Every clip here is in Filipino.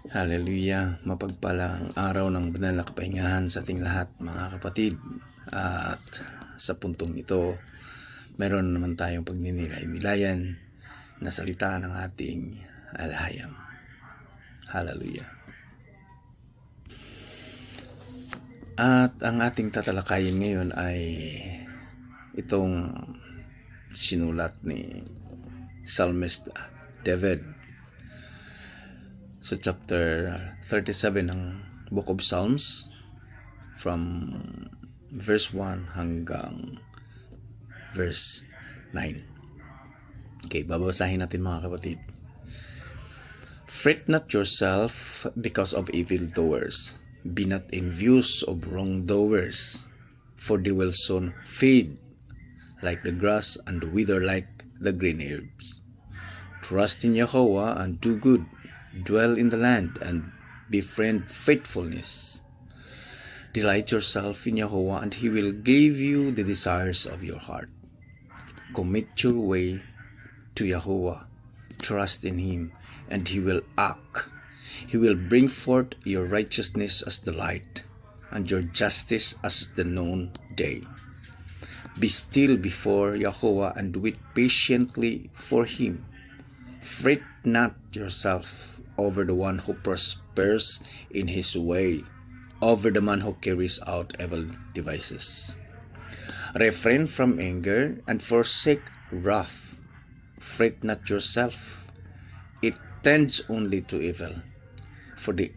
Hallelujah! Mapagpalang araw ng banal na kapahingahan sa ating lahat, mga kapatid. At sa puntong ito, meron naman tayong pagninilay-nilayan na salita ng ating alahayam. Hallelujah! At ang ating tatalakayin ngayon ay itong sinulat ni Psalmist David sa chapter 37 ng Book of Psalms from verse 1 hanggang verse 9. Okay, babasahin natin mga kapatid. Fret not yourself because of evildoers. Be not envious of wrongdoers, for they will soon fade like the grass and wither like the green herbs. Trust in Yahweh and do good. Dwell in the land and befriend faithfulness. Delight yourself in Yahweh, and He will give you the desires of your heart. Commit your way to Yahweh. Trust in Him, and He will act. He will bring forth your righteousness as the light, and your justice as the noonday. Be still before Yahweh, and wait patiently for Him. Fret not yourself over the one who prospers in his way, over the man who carries out evil devices. Refrain from anger and forsake wrath. Fret not yourself, it tends only to evil. For the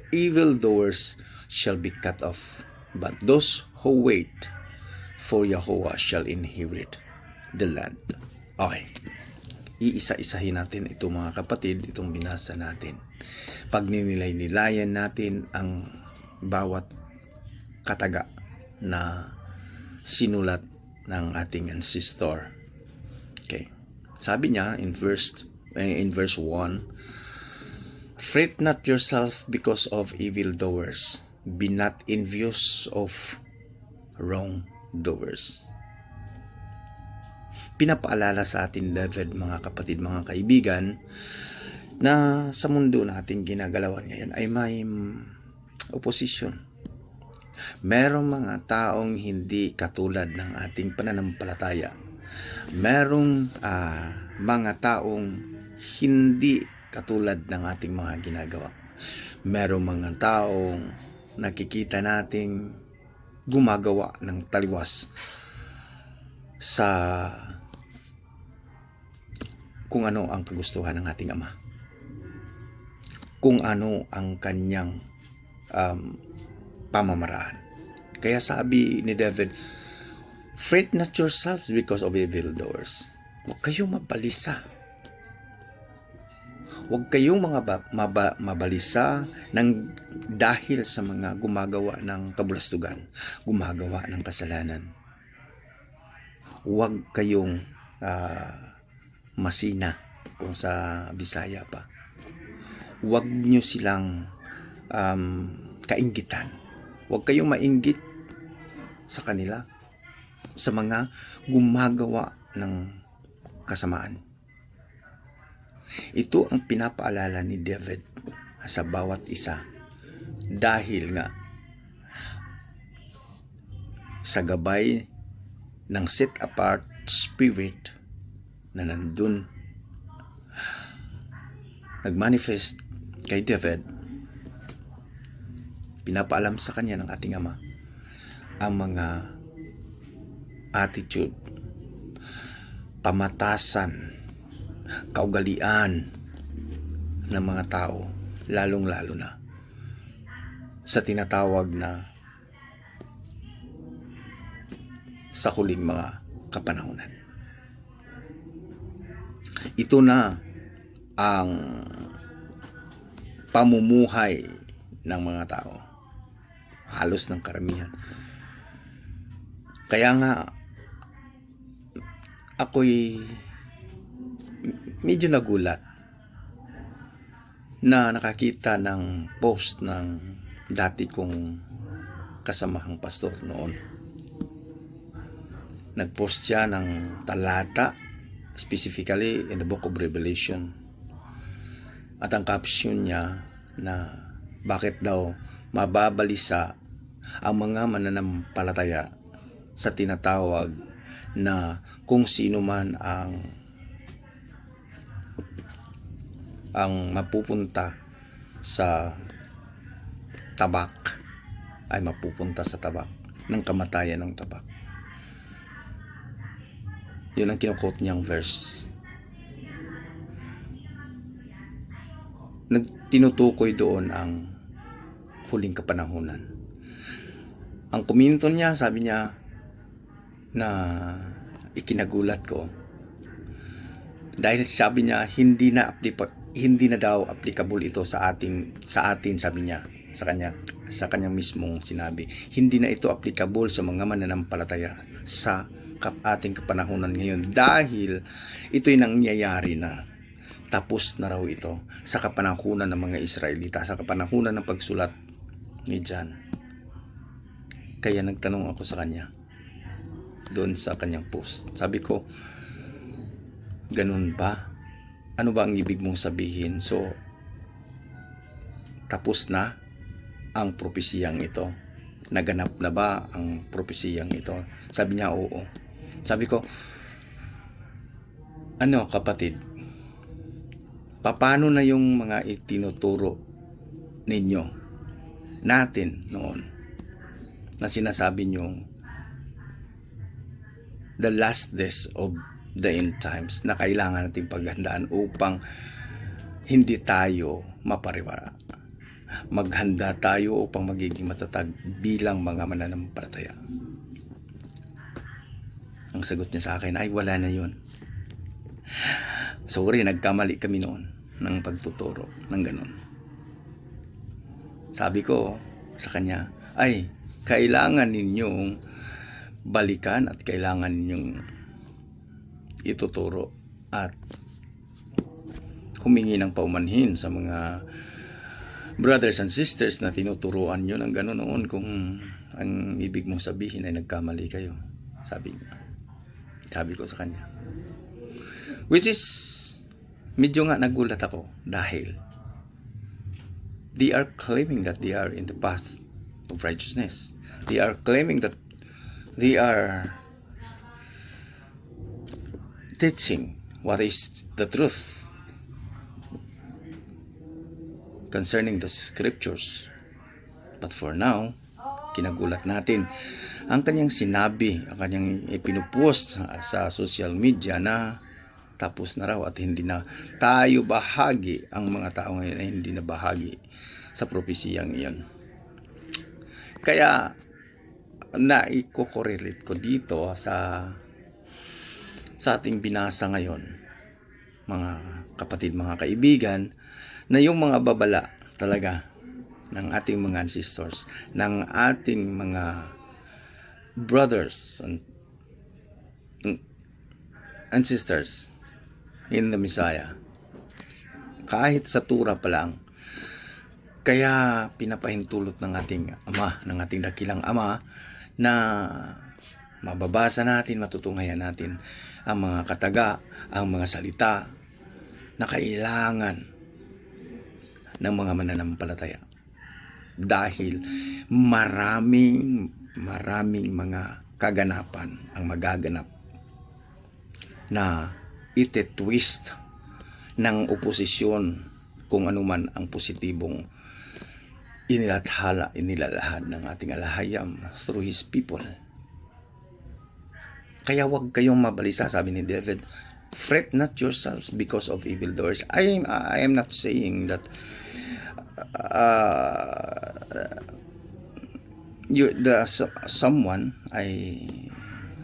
evildoers shall be cut off, but those who wait for Yahweh shall inherit the land. Okay. Iisa-isahin natin ito mga kapatid, itong binasa natin. Pagninilay-nilayan natin ang bawat kataga na sinulat ng ating ancestor. Okay. Sabi niya in verse 1, fret not yourself because of evildoers. Be not envious of wrongdoers. Pinapaalala sa atin, David, mga kapatid, mga kaibigan, na sa mundo natin ginagalawan ngayon ay may opposition. Merong mga taong hindi katulad ng ating pananampalataya. Merong mga taong hindi katulad ng ating mga ginagawa. Merong mga taong nakikita nating gumagawa ng taliwas sa kung ano ang kagustuhan ng ating Ama, kung ano ang kanyang pamamaraan. Kaya sabi ni David, fret not yourselves because of evildoers. Huwag kayong mabalisa. Huwag kayong mabalisa ng dahil sa mga gumagawa ng kabulastugan, gumagawa ng kasalanan. Huwag kayong masina, kung sa Bisaya pa. Huwag nyo silang kainggitan. Huwag kayong mainggit sa kanila, sa mga gumagawa ng kasamaan. Ito ang pinapaalala ni David sa bawat isa, dahil nga sa gabay ng set apart spirit na nandun nagmanifest kay David, pinapaalam sa kanya ng ating Ama ang mga attitude, pamatasan, kaugalian ng mga tao, lalong-lalo na sa tinatawag na sa huling mga kapanahunan. Ito na ang pamumuhay ng mga tao, halos ng karamihan. Kaya nga ako'y medyo nagulat na nakakita ng post ng dati kong kasamahang pastor noon. Nagpost siya ng talata, specifically in the book of Revelation, At ang caption niya na bakit daw mababalisa ang mga mananampalataya sa tinatawag na kung sino man ang mapupunta sa tabak ay mapupunta sa tabak ng kamatayan ng tabak. Yun ang kinukote niyang verse. Tinutukoy doon ang huling kapanahunan. Ang kuminto niya, sabi niya na ikinagulat ko dahil sabi niya hindi na daw applicable ito sa atin, sabi niya sa kanyang mismong sinabi. Hindi na ito applicable sa mga mananampalataya sa ating kapanahunan ngayon dahil ito'y nangyayari na. Tapos na raw ito sa kapanahunan ng mga Israelita, sa kapanahunan ng pagsulat ni John. Kaya nagtanong ako sa kanya doon sa kanyang post. Sabi ko, ganun ba? Ano ba ang ibig mong sabihin? So, tapos na ang propesiyang ito? Naganap na ba ang propesiyang ito? Sabi niya, oo. Sabi ko, ano kapatid? Paano na yung mga itinuturo ninyo, natin noon, na sinasabi nyo the last days of the end times na kailangan nating paghandaan upang hindi tayo mapariwara. Maghanda tayo upang magiging matatag bilang mga mananampalataya. Ang sagot niya sa akin ay wala na yun. Sorry, nagkamali kami noon ng pagtuturo ng ganun. Sabi ko sa kanya, ay kailangan ninyong balikan at kailangan ninyong ituturo at humingi ng paumanhin sa mga brothers and sisters na tinuturuan nyo ng gano'n noon kung ang ibig mong sabihin ay nagkamali kayo. Sabi ko sa kanya. Which is, medyo nga nagulat ako dahil they are claiming that they are in the path of righteousness. They are claiming that they are teaching what is the truth concerning the scriptures. But for now, kinagulat natin ang kanyang sinabi, ang kanyang ipinupost sa social media na tapos na raw at hindi na tayo bahagi, ang mga tao ngayon ay hindi na bahagi sa propesiyang iyon. Kaya naiko-correlate ko dito sa ating binasa ngayon, mga kapatid, mga kaibigan, na yung mga babala talaga ng ating mga ancestors, ng ating mga brothers and sisters in the Messiah, kahit sa tura pa lang. Kaya pinapahintulot ng ating Ama, ng ating dakilang Ama, na mababasa natin, matutunghayan natin ang mga kataga, ang mga salita na kailangan ng mga mananampalataya. Dahil maraming mga kaganapan ang magaganap na ite-twist ng oposisyon kung anuman ang positibong inilalahad ng ating alahayam through His people. Kaya wag kayong mabalisa, sabi ni David, fret not yourselves because of evildoers. I am not saying that someone I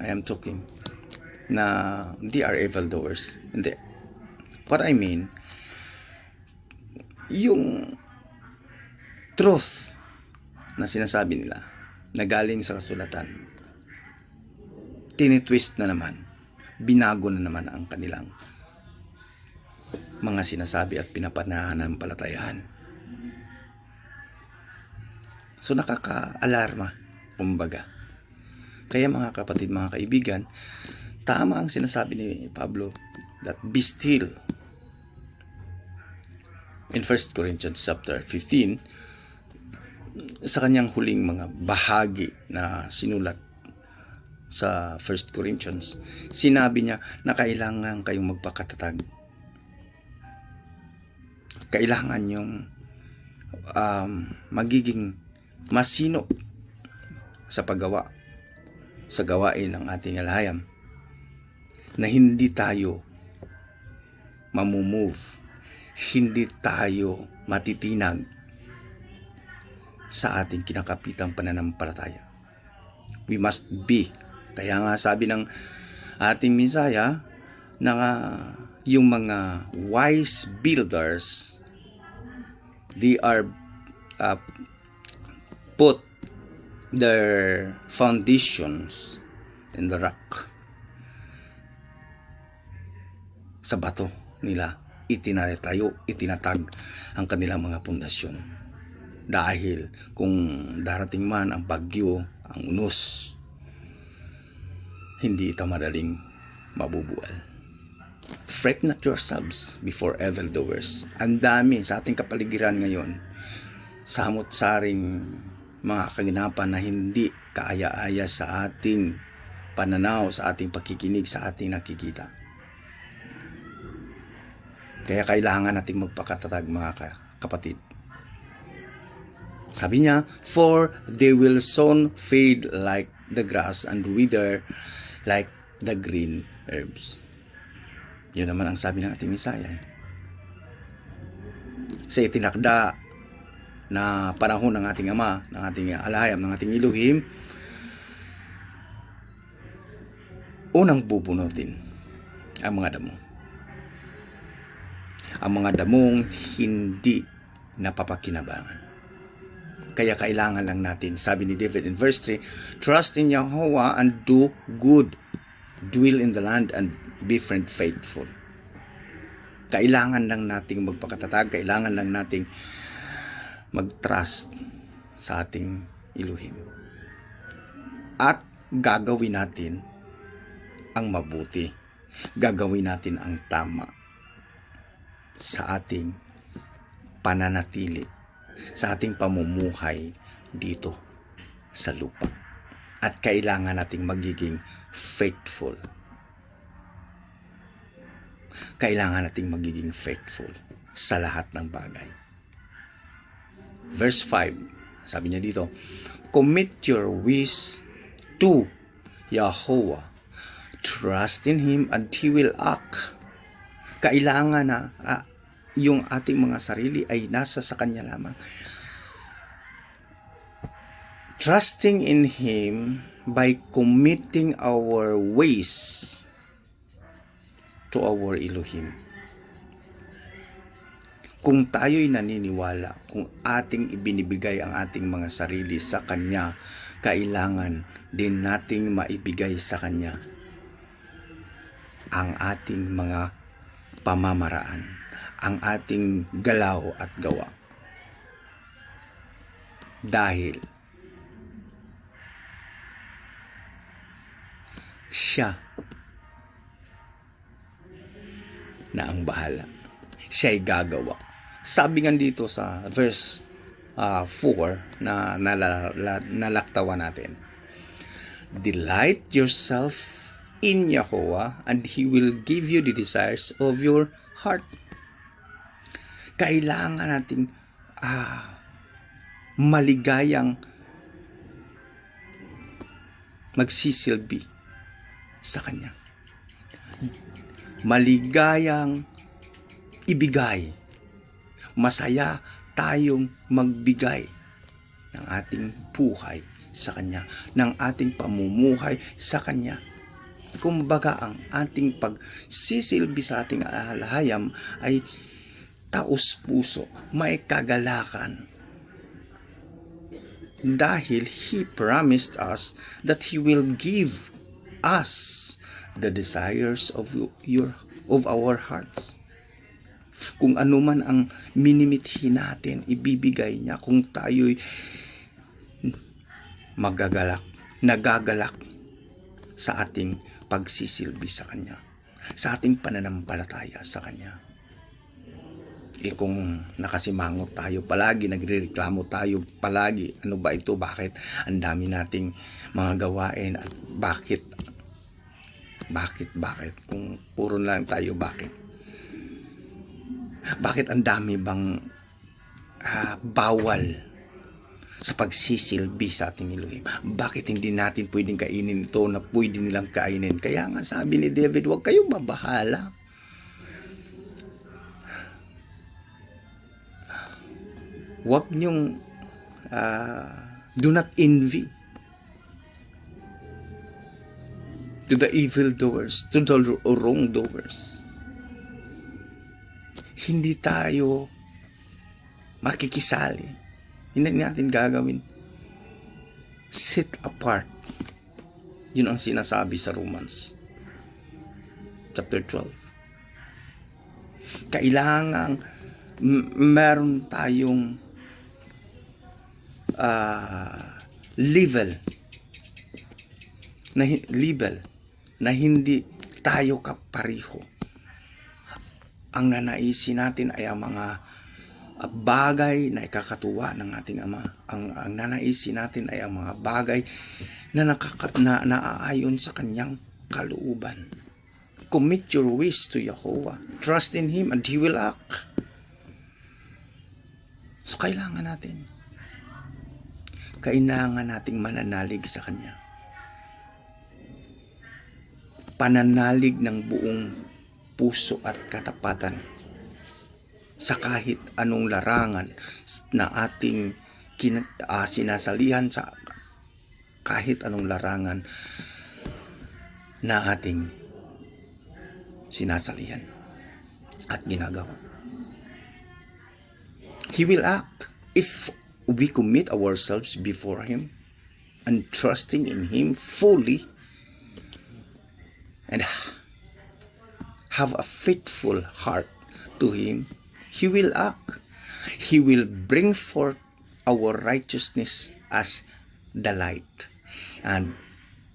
am talking na they are evildoers. Hindi. What I mean, yung truth na sinasabi nila na galing sa kasulatan, tinitwist na naman, binago na naman ang kanilang mga sinasabi at pinapananampalatayaan. So nakaka-alarma, kumbaga. Kaya mga kapatid, mga kaibigan, tama ang sinasabi ni Pablo that be still in 1 Corinthians chapter 15, sa kanyang huling mga bahagi na sinulat sa 1 Corinthians, sinabi niya na kailangan kayong magpakatatag. Kailangan yung magiging masino sa paggawa, sa gawain ng ating alahayam, na hindi tayo mamumove, hindi tayo matitinag sa ating kinakapitang pananampalataya. We must be. Kaya nga sabi ng ating Misaya na yung mga wise builders, they are put their foundations in the rock. Sa bato nila itinatag ang kanilang mga pundasyon. Dahil kung darating man ang bagyo, ang unos, hindi ito madaling mabubual. Fret not yourselves before evildoers. Ang dami sa ating kapaligiran ngayon, samot-saring mga kaganapan na hindi kaaya-aya sa ating pananaw, sa ating pakikinig, sa ating nakikita. Kaya kailangan nating magpakatatag, mga kapatid. Sabi niya, for they will soon fade like the grass and wither like the green herbs. Yun naman ang sabi ng ating Misaya. Sa itinakda na panahon ng ating Ama, ng ating alahayam, ng ating Elohim, unang bubunutin ang mga damo. Ang mga damong hindi napapakinabangan. Kaya kailangan lang natin, sabi ni David in verse 3, trust in Yahweh and do good, dwell in the land and be faithful. Kailangan lang nating magpakatatag, kailangan lang nating mag-trust sa ating Elohim. At gagawin natin ang mabuti. Gagawin natin ang tama sa ating pananatili, sa ating pamumuhay dito sa lupa. At kailangan nating magiging faithful. Kailangan nating magiging faithful sa lahat ng bagay. Verse 5, sabi niya dito, commit your ways to Yahweh. Trust in Him and He will act. Kailangan na yung ating mga sarili ay nasa sa Kanya lamang. Trusting in Him by committing our ways to our Elohim. Kung tayo'y naniniwala, kung ating ibinibigay ang ating mga sarili sa Kanya, kailangan din nating maibigay sa Kanya ang ating mga pamamaraan, ang ating galaw at gawa. Dahil siya na ang bahala. Siya'y gagawa. Sabi nga dito sa verse 4 na nalaktawan natin, delight yourself in Yahweh and He will give you the desires of your heart. Kailangan nating maligayang magsisilbi sa Kanya. Maligayang ibigay. Masaya tayong magbigay ng ating buhay sa Kanya, ng ating pamumuhay sa Kanya. Kumbaga, ang ating pagsisilbi sa ating alahayam ay taos-puso, may kagalakan. Dahil He promised us that He will give us the desires of our hearts. Kung ano man ang minimithi natin, ibibigay niya kung tayo'y nagagalak sa ating pagsisilbi sa Kanya, sa ating pananampalataya sa Kanya. Kung nakasimangot tayo palagi, nagrereklamo tayo palagi, ano ba ito, bakit ang dami nating mga gawain, at bakit, kung puro na lang tayo, bakit ang dami bang bawal sa pagsisilbi sa ating Elohim? Bakit hindi natin pwedeng kainin ito na pwede nilang kainin? Kaya nga sabi ni David, huwag kayong mabahala. Huwag niyong do not envy to the evildoers, to the wrongdoers. Hindi tayo makikisali. Hindi natin gagawin. Set apart. Yun ang sinasabi sa Romans chapter 12. Kailangan meron tayong level na hindi tayo kapareho. Ang nanaisin natin ay ang mga bagay na ikakatuwa ng ating Ama. Ang nanaisin natin ay ang mga bagay na naaayon sa kanyang kalooban. Commit your wish to Jehovah. Trust in Him and He will act. So kailangan nating mananalig sa Kanya. Pananalig ng buong puso at katapatan sa kahit anong larangan na ating sinasalihan, sa kahit anong larangan na ating sinasalihan at ginagawa. He will act if we commit ourselves before Him and trusting in Him fully and have a faithful heart to Him. He will act. He will bring forth our righteousness as the light and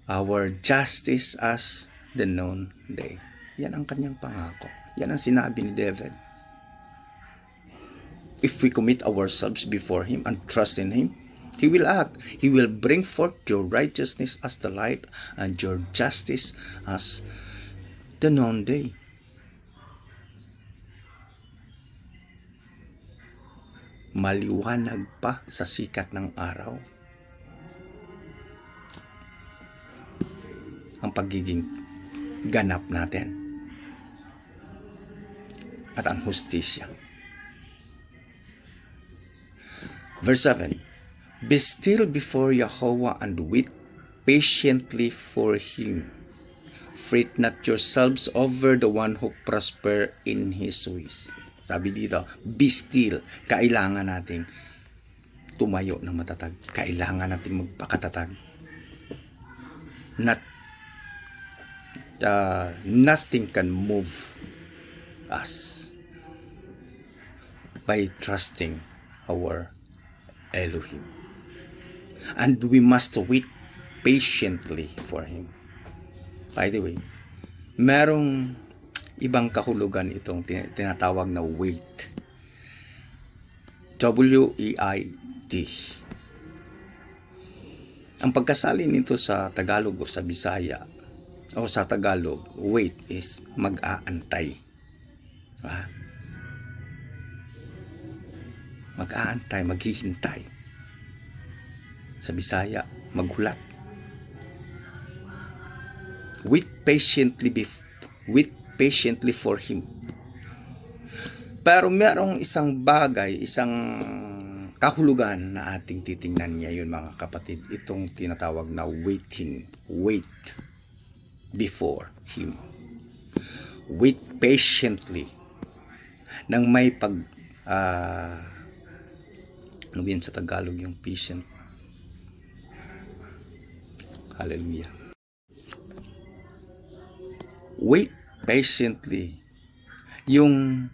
our justice as the noonday. Yan ang kanyang pangako. Yan ang sinabi ni David. If we commit ourselves before Him and trust in Him, He will act. He will bring forth your righteousness as the light and your justice as the noonday. Maliwanag pa sa sikat ng araw ang pagiging ganap natin at ang hustisya. Verse 7, be still before Jehovah and wait patiently for Him. Fret not yourselves over the one who prosper in his ways. Sabi dito, be still. Kailangan natin tumayo ng matatag. Kailangan natin magpakatatag. Nothing can move us by trusting our Elohim. And we must wait patiently for Him. By the way, merong ibang kahulugan itong tinatawag na wait. W-E-I-T. Ang pagkasali nito sa Tagalog o sa Bisaya o sa Tagalog, wait is mag-aantay. Mag-aantay, maghihintay. Sa Bisaya, maghulat. Wait patiently for Him. Pero merong isang bagay, isang kahulugan na ating titingnan ngayon mga kapatid. Itong tinatawag na waiting. Wait before Him. Wait patiently. Nang may ano yan sa Tagalog yung patient? Hallelujah. Wait patiently. Yung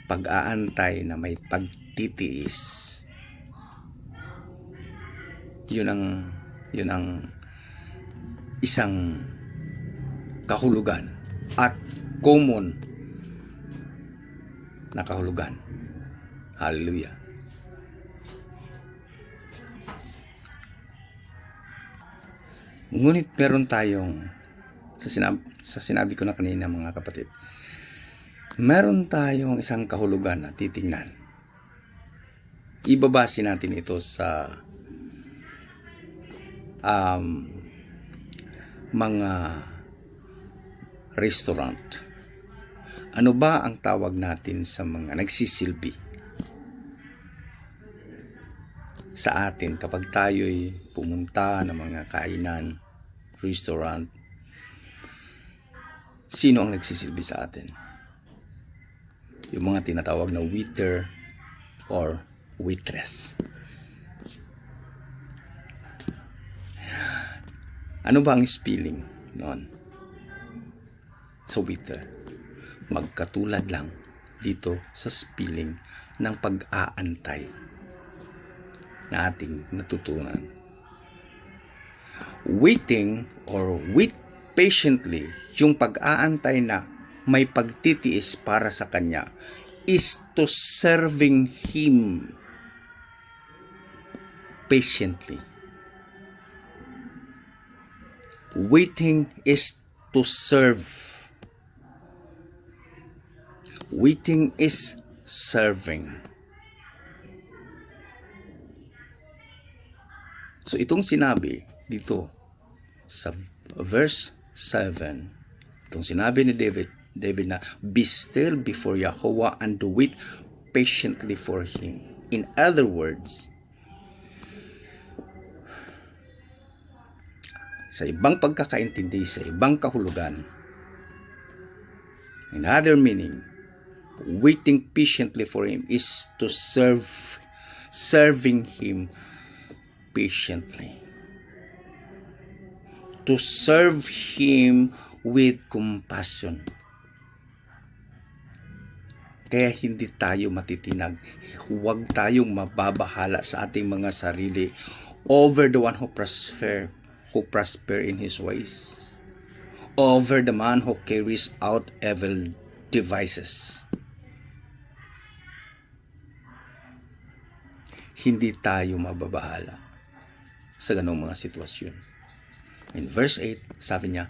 pag-aantay na may pagtitiis. Yun ang isang kahulugan at common na kahulugan Hallelujah. Ngunit meron tayong, sa sinabi ko na kanina mga kapatid, meron tayong isang kahulugan na titingnan. Ibabase natin ito sa mga restaurant. Ano ba ang tawag natin sa mga nagsisilbi sa atin kapag tayo'y pumunta ng mga kainan, restaurant? Sino ang nagsisilbi sa atin? Yung mga tinatawag na waiter or waitress. Ano ba ang spelling noon sa waiter? Magkatulad lang dito sa spelling ng pag-aantay na ating natutunan. Waiting or wait patiently, yung pag-aantay na may pagtitiis para sa kanya, is to serving him patiently. Waiting is to serve. Waiting is serving. So itong sinabi dito sa verse 7, itong sinabi ni David na, be still before Yahweh and wait patiently for Him. In other words, sa ibang pagkakaintindi, sa ibang kahulugan, another meaning, waiting patiently for Him is to serving Him patiently. To serve Him with compassion. Kaya hindi tayo matitinag. Huwag tayong mababahala sa ating mga sarili over the one who prosper in his ways, over the man who carries out evil devices. Hindi tayo mababahala sa ganung mga sitwasyon. In verse 8, sabi niya,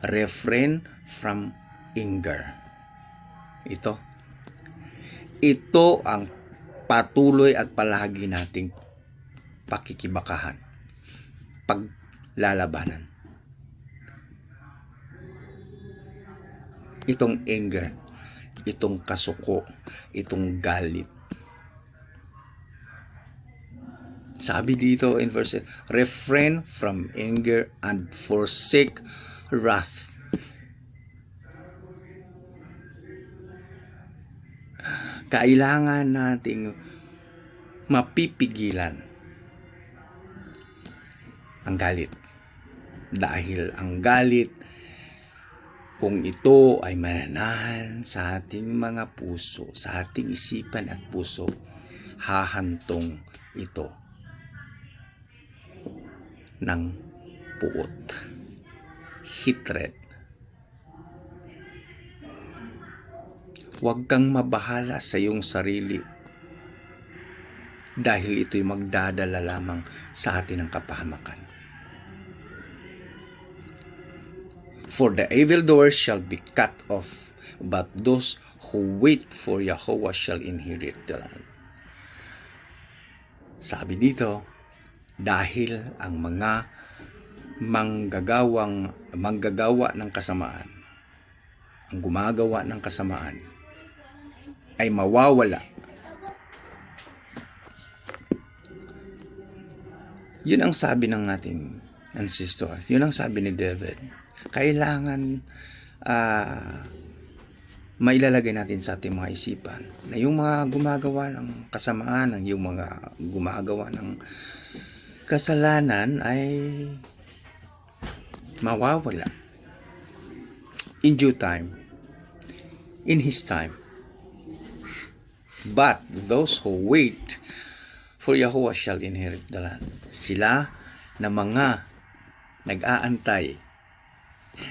refrain from anger. Ito ang patuloy at palagi nating pakikibakahan, paglalabanan. Itong anger, itong kasuko, itong galit. Sabi dito in verse 8, refrain from anger and forsake wrath. Kailangan nating mapipigilan ang galit. Dahil ang galit, kung ito ay mananahan sa ating mga puso, sa ating isipan at puso, hahantong ito ng puot, hatred. Huwag kang mabahala sa iyong sarili dahil ito'y magdadala lamang sa atin ng kapahamakan. For the evildoers shall be cut off, but those who wait for Yahweh shall inherit the land. Sabi dito, dahil ang mga manggagawa ng kasamaan, ang gumagawa ng kasamaan, ay mawawala. Yun ang sabi ng ating ancestor. Yun ang sabi ni David. Kailangan mailalagay natin sa ating mga isipan na yung mga gumagawa ng kasamaan, yung mga gumagawa ng kasalanan ay mawawala in due time, in His time. But those who wait for Yahweh shall inherit the land. Sila na mga nag-aantay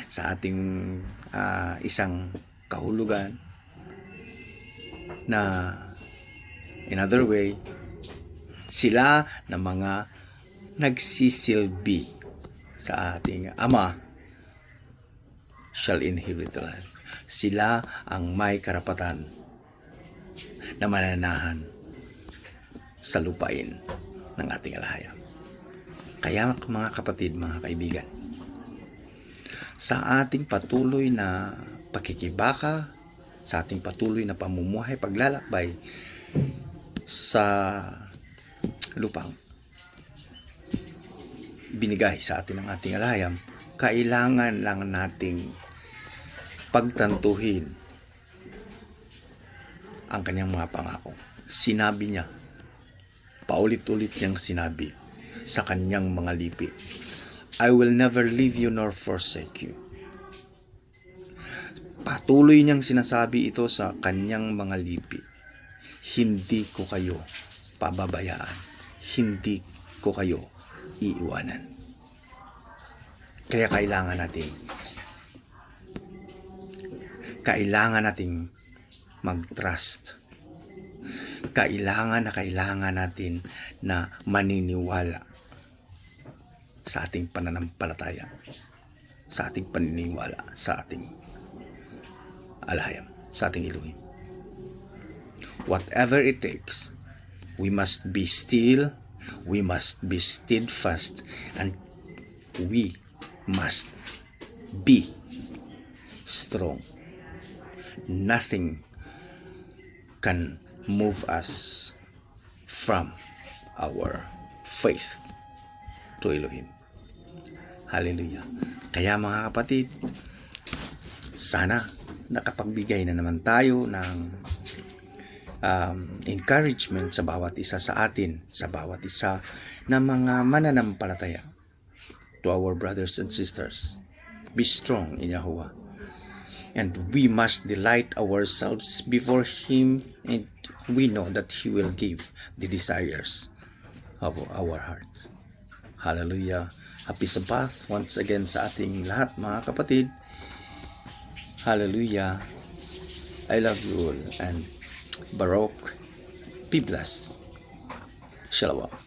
sa ating isang kahulugan na In other way, sila na mga nagsisilbi sa ating Ama shall inherit the land. Sila ang may karapatan na mananahan sa lupain ng ating alahaya. Kaya mga kapatid, mga kaibigan, sa ating patuloy na pakikibaka, sa ating patuloy na pamumuhay, paglalakbay sa lupang binigay sa atin ng ating alahayam, kailangan lang nating pagtantuhin ang kanyang mga pangako. Sinabi niya, paulit-ulit niyang sinabi sa kanyang mga lipi, I will never leave you nor forsake you. Patuloy niyang sinasabi ito sa kanyang mga lipi. Hindi ko kayo pababayaan. Hindi ko kayo iiwanan. Kaya kailangan nating mag-trust. Kailangan natin na maniniwala sa ating pananampalataya, sa ating paniniwala, sa ating alahayam, sa ating Elohim. Whatever it takes, we must be still, we must be steadfast, and we must be strong. Nothing can move us from our faith to Elohim. Hallelujah. Kaya mga kapatid, sana nakapagbigay na naman tayo ng encouragement sa bawat isa sa atin, sa bawat isa na mga mananampalataya. To our brothers and sisters, be strong in Yahuwah. And we must delight ourselves before Him, and we know that He will give the desires of our hearts. Hallelujah. Happy Sabbath once again sa ating lahat, mga kapatid. Hallelujah. I love you all, and Baruch be blessed. Shalom.